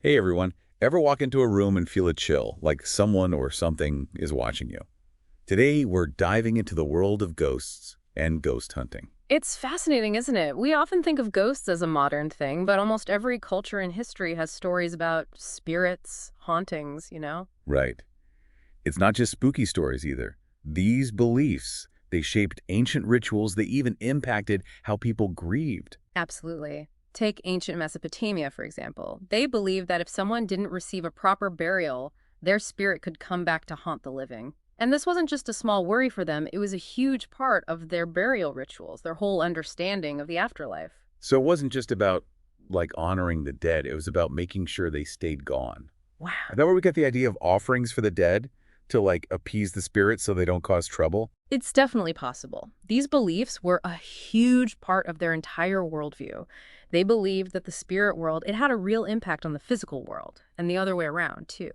Hey everyone, ever walk into a room and feel a chill, like someone or something is watching you? Today, we're diving into the world of ghosts and ghost hunting. It's fascinating, isn't it? We often think of ghosts as a modern thing, but almost every culture in history has stories about spirits, hauntings. Right. It's not just spooky stories either. These beliefs, they shaped ancient rituals, they even impacted how people grieved. Absolutely. Take ancient Mesopotamia, for example. They believed that if someone didn't receive a proper burial, their spirit could come back to haunt the living. And this wasn't just a small worry for them, it was a huge part of their burial rituals, their whole understanding of the afterlife. So it wasn't just about, like, honoring the dead, it was about making sure they stayed gone. Is Wow. that where we get the idea of offerings for the dead? To, like, appease the spirits so they don't cause trouble? It's definitely possible. These beliefs were a huge part of their entire worldview. They believed that the spirit world, it had a real impact on the physical world, and the other way around, too.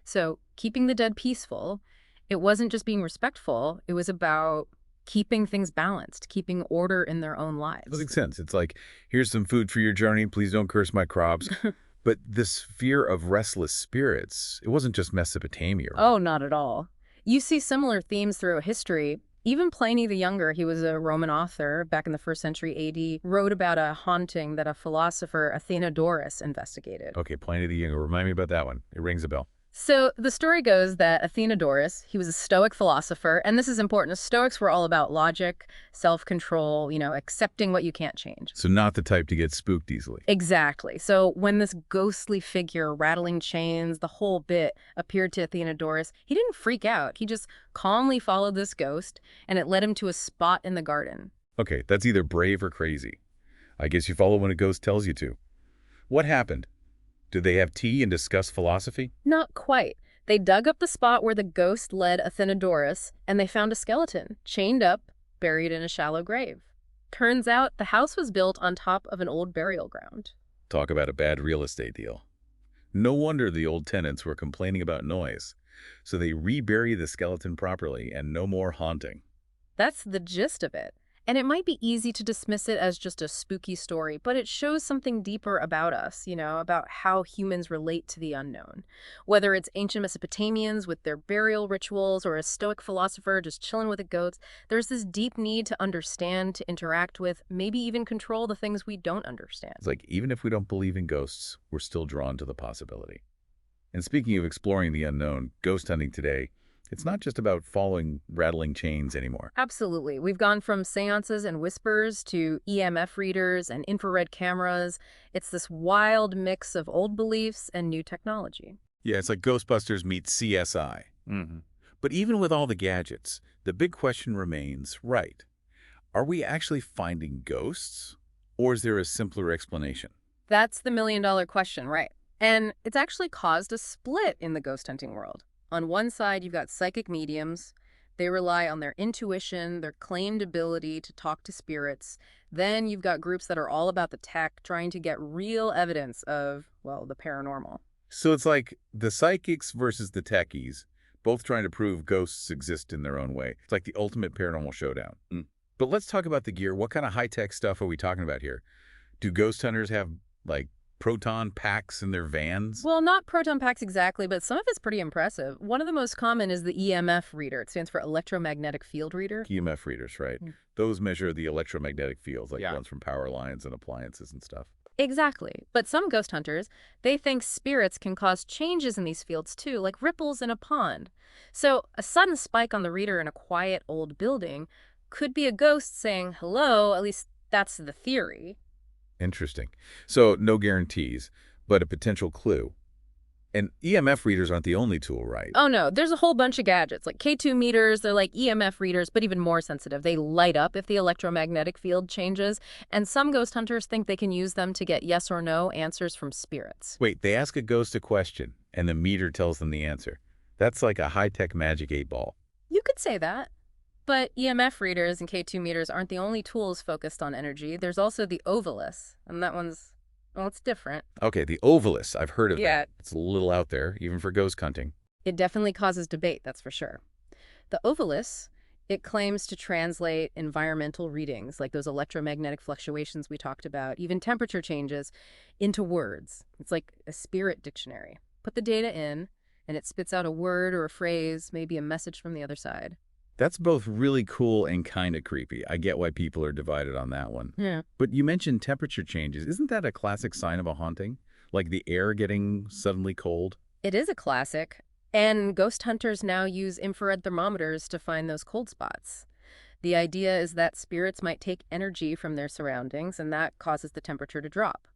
So, keeping the dead peaceful, it wasn't just being respectful, it was about keeping things balanced, keeping order in their own That lives. makes sense. It's like, here's some food for your journey. Please don't curse my crops. But this fear of restless spirits, it wasn't just Mesopotamia, right? Oh, not at all. You see similar themes throughout history. Even Pliny the Younger, he was a Roman author back in the first century AD, wrote about a haunting that a philosopher, Athenodorus, investigated. Okay, Pliny the Younger. Remind me about that one. It rings a bell. So the story goes that Athenodorus, he was a Stoic philosopher, and this is important. The Stoics were all about logic, self-control, accepting what you can't change. So not the type to get spooked easily. Exactly. So when this ghostly figure, rattling chains, the whole bit, appeared to Athenodorus, he didn't freak out. He just calmly followed this ghost, and it led him to a spot in the garden. Okay, that's either brave or crazy. I guess you follow when a ghost tells you to. What happened? Did they have tea and discuss philosophy? Not quite. They dug up the spot where the ghost led Athenodorus, and they found a skeleton, chained up, buried in a shallow grave. Turns out the house was built on top of an old burial ground. Talk about a bad real estate deal. No wonder the old tenants were complaining about noise. So they rebury the skeleton properly and no more haunting. That's the gist of it. And it might be easy to dismiss it as just a spooky story, but it shows something deeper about us, about how humans relate to the unknown. Whether it's ancient Mesopotamians with their burial rituals or a Stoic philosopher just chilling with the goats, there's this deep need to understand, to interact with, maybe even control the things we don't understand. It's like, even if we don't believe in ghosts, we're still drawn to the possibility. And speaking of exploring the unknown, ghost hunting today, it's not just about following rattling chains anymore. Absolutely. We've gone from seances and whispers to EMF readers and infrared cameras. It's this wild mix of old beliefs and new technology. Yeah, it's like Ghostbusters meets CSI. But even with all the gadgets, the big question remains, right, are we actually finding ghosts? Or is there a simpler explanation? That's the million-dollar question, right? And it's actually caused a split in the ghost hunting world. On one side, you've got psychic mediums. They rely on their intuition, their claimed ability to talk to spirits. Then you've got groups that are all about the tech, trying to get real evidence of, well, the paranormal. So it's like the psychics versus the techies, both trying to prove ghosts exist in their own way. It's like the ultimate paranormal showdown. But let's talk about the gear. What kind of high-tech stuff are we talking about here? Do ghost hunters have, like, proton packs in their vans? Well, not proton packs exactly, but some of it's pretty impressive. One of the most common is the EMF reader. It stands for electromagnetic field reader. EMF readers, right? Mm. Those measure the electromagnetic fields, like Yeah. ones from power lines and appliances and stuff. Exactly. But some ghost hunters, they think spirits can cause changes in these fields too, like ripples in a pond. So a sudden spike on the reader in a quiet old building could be a ghost saying hello, at least that's the theory. Interesting. So no guarantees, but a potential clue. And EMF readers aren't the only tool, right? Oh no, there's a whole bunch of gadgets, like K2 meters, they're like EMF readers, but even more sensitive. They light up if the electromagnetic field changes, and some ghost hunters think they can use them to get yes or no answers from spirits. Wait, they ask a ghost a question, and the meter tells them the answer. That's like a high-tech magic 8-ball. You could say that. But EMF readers and K2 meters aren't the only tools focused on energy. There's also the Ovilus, and that one's, well, it's different. Okay, the Ovilus. I've heard of Yeah. that. It's a little out there, even for ghost hunting. It definitely causes debate, that's for sure. The Ovilus, It claims to translate environmental readings, like those electromagnetic fluctuations we talked about, even temperature changes, into words. It's like a spirit dictionary. Put the data in, and it spits out a word or a phrase, maybe a message from the other side. That's both really cool and kind of creepy. I get why people are divided on that one. Yeah. But you mentioned temperature changes. Isn't that a classic sign of a haunting? Like the air getting suddenly cold? It is a classic, and ghost hunters now use infrared thermometers to find those cold spots. The idea is that spirits might take energy from their surroundings, and that causes the temperature to drop.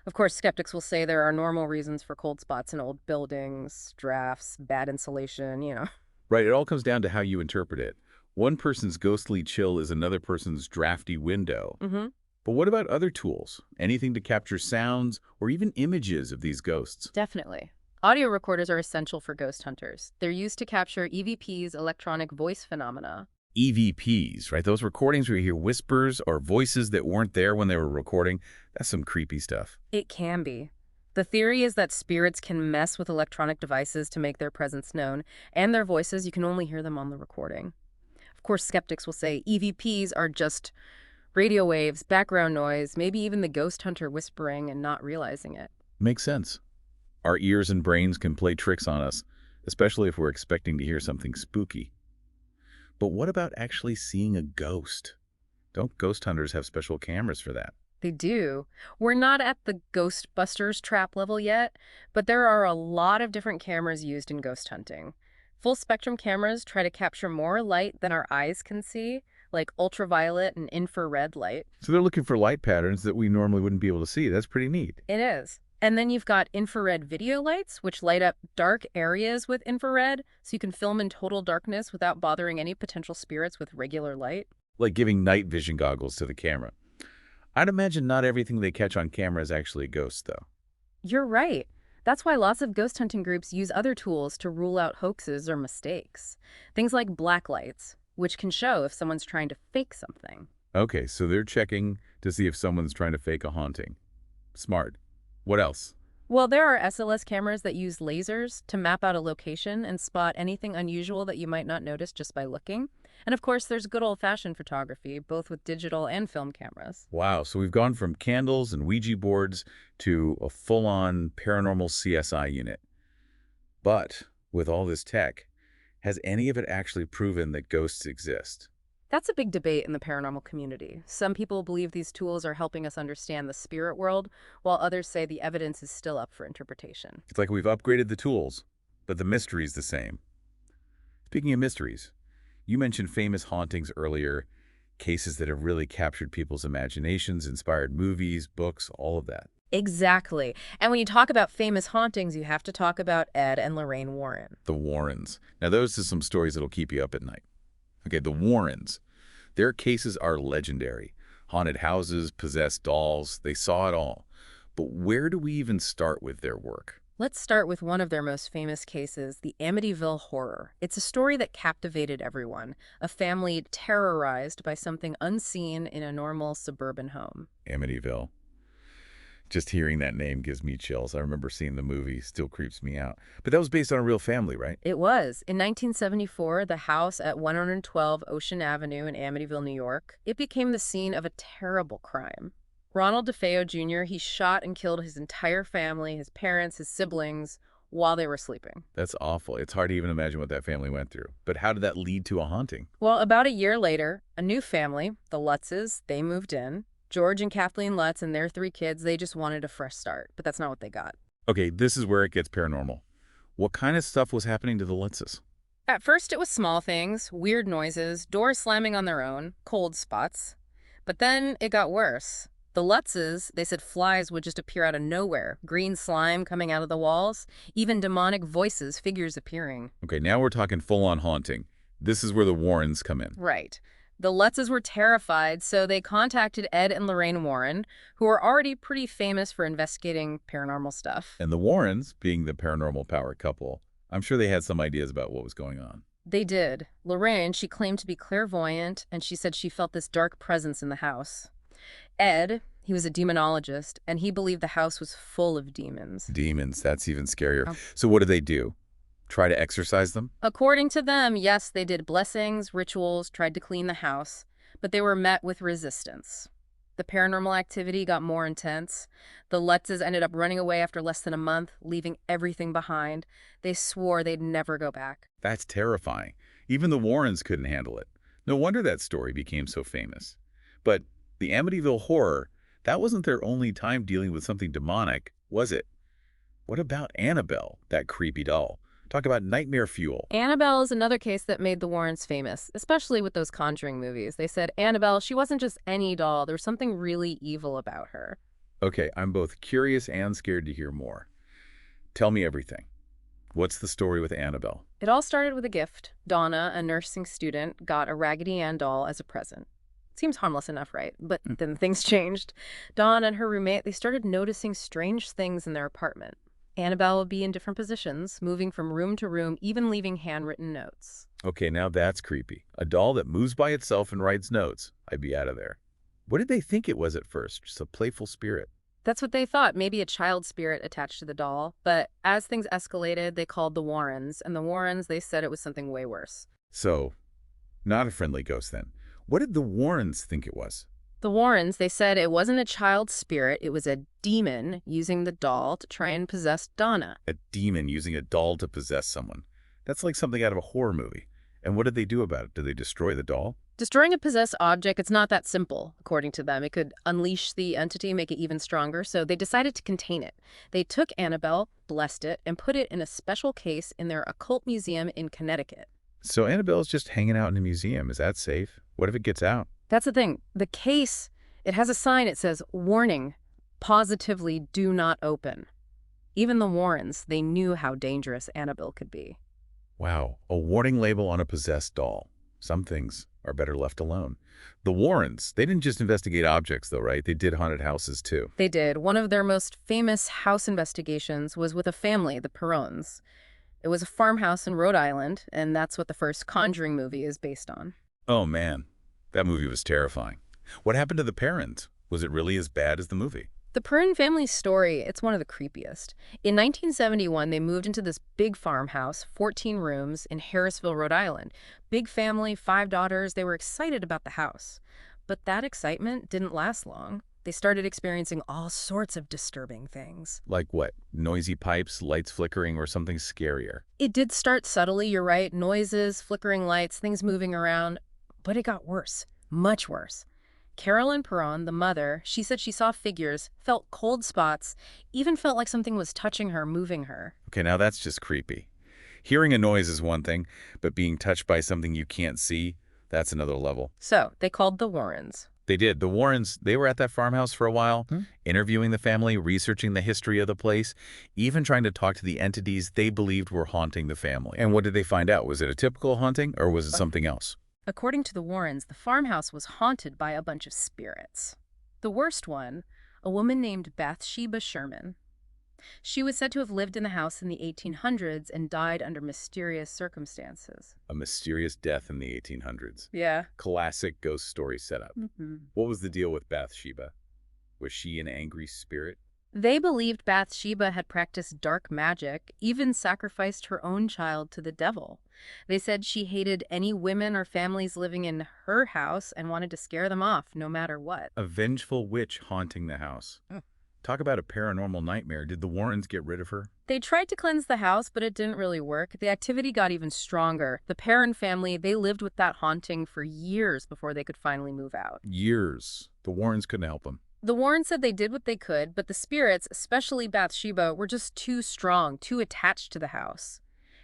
Of course, skeptics will say there are normal reasons for cold spots in old buildings, drafts, bad insulation. Right, it all comes down to how you interpret it. One person's ghostly chill is another person's drafty window. Mm-hmm. But what about other tools? Anything to capture sounds or even images of these ghosts? Definitely. Audio recorders are essential for ghost hunters. They're used to capture EVPs, electronic voice phenomena. EVPs, right? Those recordings where you hear whispers or voices that weren't there when they were recording. That's some creepy stuff. It can be. The theory is that spirits can mess with electronic devices to make their presence known, and their voices, you can only hear them on the recording. Of course, skeptics will say EVPs are just radio waves, background noise, maybe even the ghost hunter whispering and not realizing it. Makes sense. Our ears and brains can play tricks on us, especially if we're expecting to hear something spooky. But what about actually seeing a ghost? Don't ghost hunters have special cameras for that? They do. We're not at the Ghostbusters trap level yet, but there are a lot of different cameras used in ghost hunting. Full spectrum cameras try to capture more light than our eyes can see, like ultraviolet and infrared light. So they're looking for light patterns that we normally wouldn't be able to see. That's pretty neat. It is. And then you've got infrared video lights, which light up dark areas with infrared, so you can film in total darkness without bothering any potential spirits with regular light. Like giving night vision goggles to the camera. I'd imagine not everything they catch on camera is actually ghosts, though. You're right. That's why lots of ghost hunting groups use other tools to rule out hoaxes or mistakes. Things like black lights, which can show if someone's trying to fake something. Okay, so they're checking to see if someone's trying to fake a haunting. Smart. What else? Well, there are SLS cameras that use lasers to map out a location and spot anything unusual that you might not notice just by looking. And of course, there's good old-fashioned photography, both with digital and film cameras. Wow, so we've gone from candles and Ouija boards to a full-on paranormal CSI unit. But with all this tech, has any of it actually proven that ghosts exist? That's a big debate in the paranormal community. Some people believe these tools are helping us understand the spirit world, while others say the evidence is still up for interpretation. It's like we've upgraded the tools, but the mystery's the same. Speaking of mysteries, you mentioned famous hauntings earlier, cases that have really captured people's imaginations, inspired movies, books, all of that. Exactly. And when you talk about famous hauntings, you have to talk about Ed and Lorraine Warren. The Warrens. Now, those are some stories that'll keep you up at night. Okay, the Warrens. Their cases are legendary. Haunted houses, possessed dolls, they saw it all. But where do we even start with their work? Let's start with one of their most famous cases, the Amityville Horror. It's a story that captivated everyone, a family terrorized by something unseen in a normal suburban home. Amityville. Just hearing that name gives me chills. I remember seeing the movie, still creeps me out. But that was based on a real family, right? It was. In 1974, the house at 112 Ocean Avenue in Amityville, New York, it became the scene of a terrible crime. Ronald DeFeo Jr., he shot and killed his entire family, his parents, his siblings, while they were sleeping. That's awful. It's hard to even imagine what that family went through. But how did that lead to a haunting? Well, about a year later, a new family, the Lutzes, they moved in. George and Kathleen Lutz and their 3 kids, they just wanted a fresh start, but that's not what they got. Okay, this is where it gets paranormal. What kind of stuff was happening to the Lutzes? At first, it was small things, weird noises, doors slamming on their own, cold spots. But then it got worse. The Lutzes, they said flies would just appear out of nowhere, green slime coming out of the walls, even demonic voices, figures appearing. Okay, now we're talking full-on haunting. This is where the Warrens come in. Right. The Lutzes were terrified, so they contacted Ed and Lorraine Warren, who were already pretty famous for investigating paranormal stuff. And the Warrens, being the paranormal power couple, I'm sure they had some ideas about what was going on. They did. Lorraine, she claimed to be clairvoyant, and she said she felt this dark presence in the house. Ed, he was a demonologist, and he believed the house was full of demons. Demons, that's even scarier. Oh. So what did they do? Try to exorcise them? According to them, yes, they did blessings, rituals, tried to clean the house, but they were met with resistance. The paranormal activity got more intense. The Lutzes ended up running away after less than a month, leaving everything behind. They swore they'd never go back. That's terrifying. Even the Warrens couldn't handle it. No wonder that story became so famous. But the Amityville Horror, that wasn't their only time dealing with something demonic, was it? What about Annabelle, that creepy doll? Talk about nightmare fuel. Annabelle is another case that made the Warrens famous, especially with those Conjuring movies. They said Annabelle, she wasn't just any doll. There was something really evil about her. Okay, I'm both curious and scared to hear more. Tell me everything. What's the story with Annabelle? It all started with a gift. Donna, a nursing student, got a Raggedy Ann doll as a present. Seems harmless enough, right? But then things changed. Dawn and her roommate, they started noticing strange things in their apartment. Annabelle would be in different positions, moving from room to room, even leaving handwritten notes. Okay, now that's creepy. A doll that moves by itself and writes notes. I'd be out of there. What did they think it was at first? Just a playful spirit? That's what they thought, maybe a child spirit attached to the doll. But as things escalated, they called the Warrens. And the Warrens, they said it was something way worse. So, not a friendly ghost then. What did the Warrens think it was? The Warrens, they said it wasn't a child spirit, it was a demon using the doll to try and possess Donna. A demon using a doll to possess someone. That's like something out of a horror movie. And what did they do about it? Did they destroy the doll? Destroying a possessed object, it's not that simple, according to them. It could unleash the entity, make it even stronger, so they decided to contain it. They took Annabelle, blessed it, and put it in a special case in their occult museum in Connecticut. So Annabelle's just hanging out in a museum. Is that safe? What if it gets out? That's the thing. The case, it has a sign. It says, "Warning, positively do not open." Even the Warrens, they knew how dangerous Annabelle could be. Wow, a warning label on a possessed doll. Some things are better left alone. The Warrens, they didn't just investigate objects though, right? They did haunted houses too. They did. One of their most famous house investigations was with a family, the Perrons. It was a farmhouse in Rhode Island, and that's what the first Conjuring movie is based on. Oh man, that movie was terrifying. What happened to the parents? Was it really as bad as the movie? The Perron family's story, it's one of the creepiest. In 1971, they moved into this big farmhouse, 14 rooms, in Harrisville, Rhode Island. Big family, 5 daughters, they were excited about the house. But that excitement didn't last long. They started experiencing all sorts of disturbing things. Like what? Noisy pipes, lights flickering, or something scarier? It did start subtly, you're right. Noises, flickering lights, things moving around. But it got worse, much worse. Carolyn Perron, the mother, she said she saw figures, felt cold spots, even felt like something was touching her, moving her. Okay, now that's just creepy. Hearing a noise is one thing, but being touched by something you can't see, that's another level. So they called the Warrens. They did. The Warrens, they were at that farmhouse for a while, interviewing the family, researching the history of the place, even trying to talk to the entities they believed were haunting the family. And what did they find out? Was it a typical haunting, or was it something else? According to the Warrens, the farmhouse was haunted by a bunch of spirits. The worst one, a woman named Bathsheba Sherman. She was said to have lived in the house in the 1800s and died under mysterious circumstances. A mysterious death in the 1800s. Yeah. Classic ghost story setup. What was the deal with Bathsheba? Was she an angry spirit? They believed Bathsheba had practiced dark magic, even sacrificed her own child to the devil. They said she hated any women or families living in her house and wanted to scare them off no matter what. A vengeful witch haunting the house. Talk about a paranormal nightmare. Did the Warrens get rid of her? They tried to cleanse the house, but it didn't really work. The activity got even stronger. The Perron family, they lived with that haunting for years before they could finally move out. Years. The Warrens couldn't help them. The Warrens said they did what they could, but the spirits, especially Bathsheba, were just too strong, too attached to the house.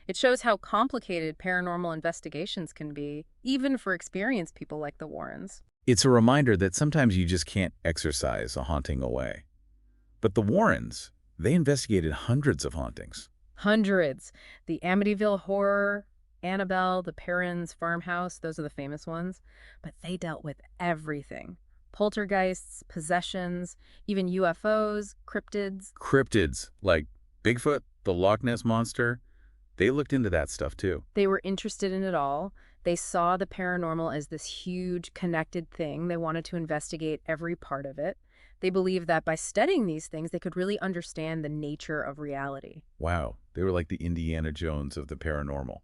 It shows how complicated paranormal investigations can be, even for experienced people like the Warrens. It's a reminder that sometimes you just can't exorcise a haunting away. But the Warrens, they investigated hundreds of hauntings. Hundreds. The Amityville Horror, Annabelle, the Perrons farmhouse, those are the famous ones. But they dealt with everything. Poltergeists, possessions, even UFOs, cryptids. Cryptids, like Bigfoot, the Loch Ness Monster, they looked into that stuff too. They were interested in it all. They saw the paranormal as this huge connected thing. They wanted to investigate every part of it. They believed that by studying these things, they could really understand the nature of reality. Wow, they were like the Indiana Jones of the paranormal,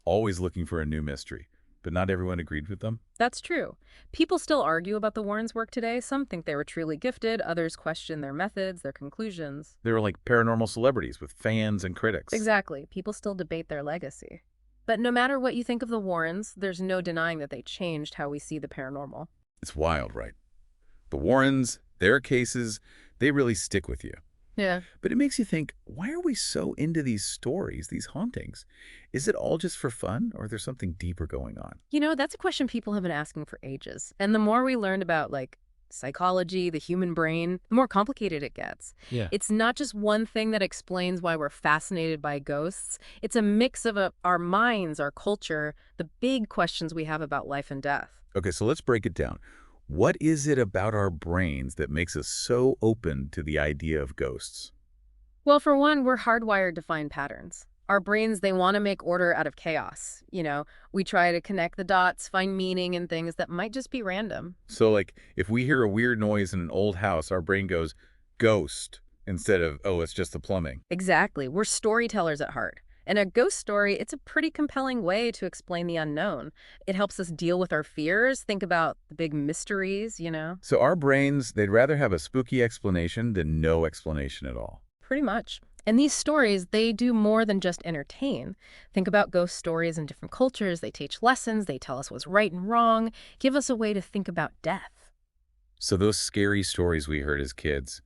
always looking for a new mystery. But not everyone agreed with them? That's true. People still argue about the Warrens' work today. Some think they were truly gifted, others question their methods, their conclusions. They were like paranormal celebrities with fans and critics. Exactly. People still debate their legacy. But no matter what you think of the Warrens, there's no denying that they changed how we see the paranormal. It's wild, right? The Warrens, their cases, they really stick with you. Yeah. But it makes you think, why are we so into these stories, these hauntings? Is it all just for fun, or is there something deeper going on? You know, that's a question people have been asking for ages. And the more we learned about, like, psychology, the human brain, the more complicated it gets. Yeah. It's not just one thing that explains why we're fascinated by ghosts. It's a mix of our minds, our culture, the big questions we have about life and death. Okay, so let's break it down. What is it about our brains that makes us so open to the idea of ghosts? Well, for one, we're hardwired to find patterns. Our brains, they want to make order out of chaos. You know, we try to connect the dots, find meaning in things that might just be random. So, like, if we hear a weird noise in an old house, our brain goes, ghost, instead of, oh, it's just the plumbing. Exactly. We're storytellers at heart. And a ghost story, it's a pretty compelling way to explain the unknown. It helps us deal with our fears, think about the big mysteries, you know? So our brains, they'd rather have a spooky explanation than no explanation at all. Pretty much. And these stories, they do more than just entertain. Think about ghost stories in different cultures. They teach lessons. They tell us what's right and wrong, give us a way to think about death. So those scary stories we heard as kids,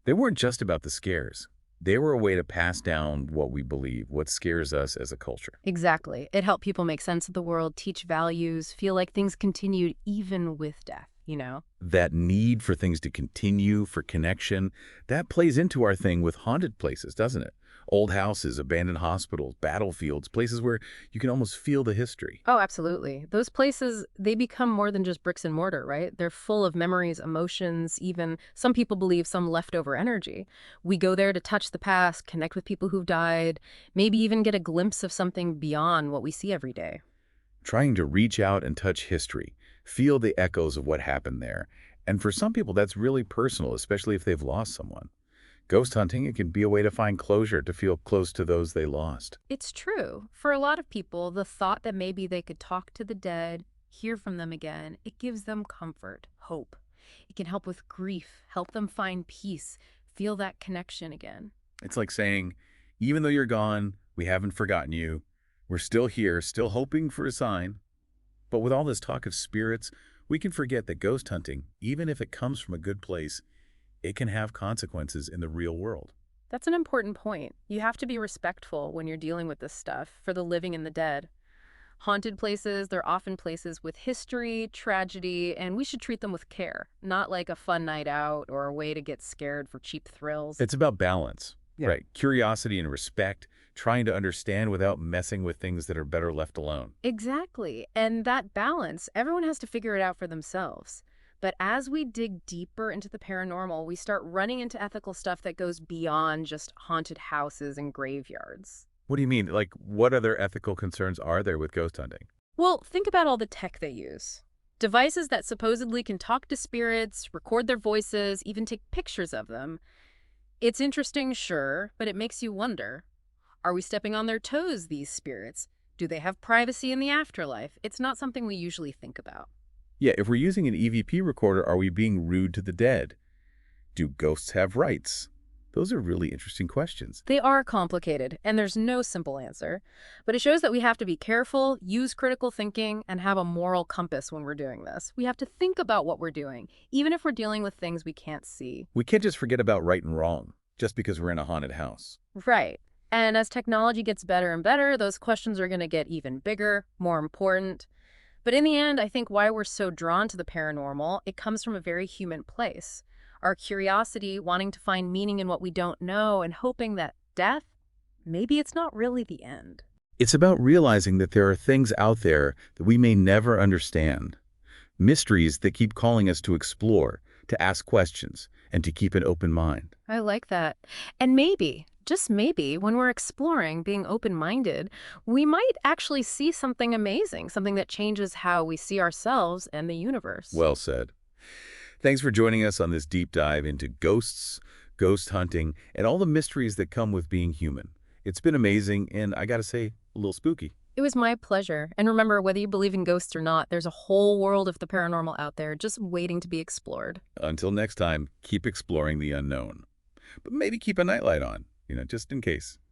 they weren't just about the scares. They were a way to pass down what we believe, what scares us as a culture. Exactly. It helped people make sense of the world, teach values, feel like things continued even with death, you know? That need for things to continue, for connection, that plays into our thing with haunted places, doesn't it? Old houses, abandoned hospitals, battlefields, places where you can almost feel the history. Oh, absolutely. Those places, they become more than just bricks and mortar, right? They're full of memories, emotions, even some people believe some leftover energy. We go there to touch the past, connect with people who've died, maybe even get a glimpse of something beyond what we see every day. Trying to reach out and touch history, feel the echoes of what happened there. And for some people, that's really personal, especially if they've lost someone. Ghost hunting, it can be a way to find closure, to feel close to those they lost. It's true. For a lot of people, the thought that maybe they could talk to the dead, hear from them again, it gives them comfort, hope. It can help with grief, help them find peace, feel that connection again. It's like saying, even though you're gone, we haven't forgotten you. We're still here, still hoping for a sign. But with all this talk of spirits, we can forget that ghost hunting, even if it comes from a good place, it can have consequences in the real world. That's an important point. You have to be respectful when you're dealing with this stuff for the living and the dead. Haunted places, they're often places with history, tragedy, and we should treat them with care, not like a fun night out or a way to get scared for cheap thrills. It's about balance, Yeah. right? Curiosity and respect, trying to understand without messing with things that are better left alone. Exactly. And that balance, everyone has to figure it out for themselves. But as we dig deeper into the paranormal, we start running into ethical stuff that goes beyond just haunted houses and graveyards. What do you mean? Like, what other ethical concerns are there with ghost hunting? Well, think about all the tech they use. Devices that supposedly can talk to spirits, record their voices, even take pictures of them. It's interesting, sure, but it makes you wonder. Are we stepping on their toes, these spirits? Do they have privacy in the afterlife? It's not something we usually think about. Yeah, if we're using an EVP recorder, are we being rude to the dead? Do ghosts have rights? Those are really interesting questions. They are complicated, and there's no simple answer. But it shows that we have to be careful, use critical thinking, and have a moral compass when we're doing this. We have to think about what we're doing, even if we're dealing with things we can't see. We can't just forget about right and wrong, just because we're in a haunted house. Right. And as technology gets better and better, those questions are going to get even bigger, more important. But in the end, I think why we're so drawn to the paranormal, it comes from a very human place. Our curiosity, wanting to find meaning in what we don't know, and hoping that death, maybe it's not really the end. It's about realizing that there are things out there that we may never understand. Mysteries that keep calling us to explore, to ask questions, and to keep an open mind. I like that. And maybe, just maybe, when we're exploring, being open-minded, we might actually see something amazing, something that changes how we see ourselves and the universe. Well said. Thanks for joining us on this deep dive into ghosts, ghost hunting, and all the mysteries that come with being human. It's been amazing, and I gotta say, a little spooky. It was my pleasure. And remember, whether you believe in ghosts or not, there's a whole world of the paranormal out there just waiting to be explored. Until next time, keep exploring the unknown. But maybe keep a nightlight on, just in case.